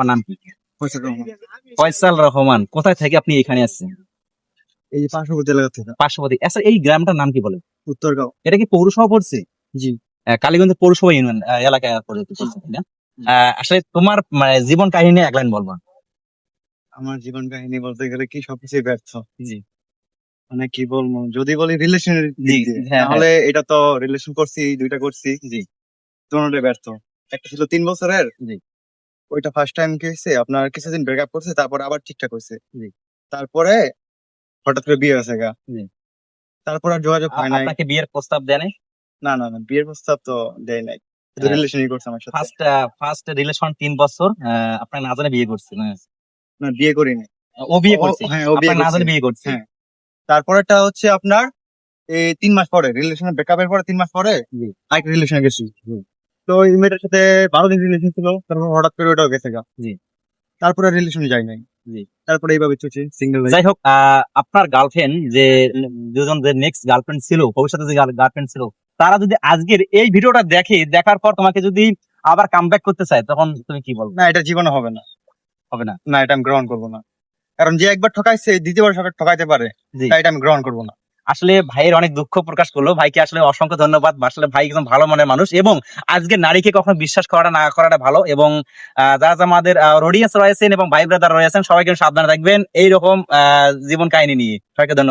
আপনার নাম কি? ফয়সাল রহমান। ফয়সাল রহমান। কোথায় থেকে আপনি এখানে আসছেন? এই যে পার্শ্ববর্তী এলাকা থেকে। পার্শ্ববর্তী। আচ্ছা, এই গ্রামটার নাম কি বলে? উত্তরগাঁও। এটা কি পৌরসভা পড়ছে? জি। কালীগঞ্জ পৌরসভা ইউনিয়ন এলাকায় পড়ছে, তাই না? আসলে তোমার মানে জীবন কাহিনী এক লাইন বলবা। আমার জীবন কাহিনী বলতে গেলে কি সবকিছুই ব্যর্থ। জি মানে কি বলবো, যদি বলি রিলেশনের জি, দিক দিয়ে, হ্যাঁ, তাহলে এটা তো রিলেশন করছি, দুইটা করছি, জি দুটোটাই ব্যর্থ। একটা ছিল 3 বছরের, জি ওইটা ফার্স্ট টাইম কি হয়েছে আপনার কিছুদিন ব্রেকআপ করছে, তারপর আবার ঠিকঠাক হয়েছে। জি তারপরে হঠাৎ করে বিয়ে হয়েছে গা, জি। তারপর আর যোগাযোগ হয় নাই। আপনাকে বিয়ের প্রস্তাব দেয় নাই? না না না, বিয়ের প্রস্তাব তো দেয় নাই, শুধু রিলেশনই করছে আমার সাথে। ফার্স্ট ফার্স্ট রিলেশন 3 বছর, আপনার না জানে বিয়ে করছে না? না, বিয়ে করিনি। ও বিয়ে করছে, হ্যাঁ, ও বিয়ে আপনার না করছে। জানে বিয়ে করছে। হ্যাঁ, তারপরেরটা হচ্ছে আপনার এই 3 মাস পরে, রিলেশনের ব্রেকআপের পরে 3 মাস পরে জি আরেকটা রিলেশনে গেছি। জি তো ওই মেয়েটার সাথে 12 দিন রিলেশন ছিল, তারপর হঠাৎ করে ওটাও গেছে গা। জি তারপরে রিলেশনে যাই নাই। জি। তারপরে এইভাবে চলছে সিঙ্গেল লাইফ। যাই হোক, আপনার গার্লফ্রেন্ড যে দুজন যে নেক্সট গার্লফ্রেন্ড ছিল, ভবিষ্যতে যে গার্লফ্রেন্ড ছিল, তারা যদি আজকের এই ভিডিওটা দেখে, দেখার পর তোমাকে যদি আবার কামব্যাক করতে চায়, তখন তুমি কি বলবে? না, এটা জীবনে হবে না। হবে না? না, এটা আমি গ্রহণ করবো না। কারণ যে একবার ঠকাইছে, দ্বিতীয়বার ঠকাইতে পারে, জি। তাই এটা আমি গ্রহণ করবো না। আসলে ভাইয়ের অনেক দুঃখ প্রকাশ করলো। ভাইকে আসলে অসংখ্য ধন্যবাদ। আসলে ভাই একজন ভালো মনের মানুষ, এবং আজকে নারীকে কখনো বিশ্বাস করাটা না করাটা ভালো। এবং যারা যারা আমাদের অডিয়েন্স রয়েছেন এবং ভাই ব্রাদার রয়েছেন, সবাইকে সাবধানে থাকবেন এইরকম জীবন কাহিনী নিয়ে। সবাইকে ধন্যবাদ।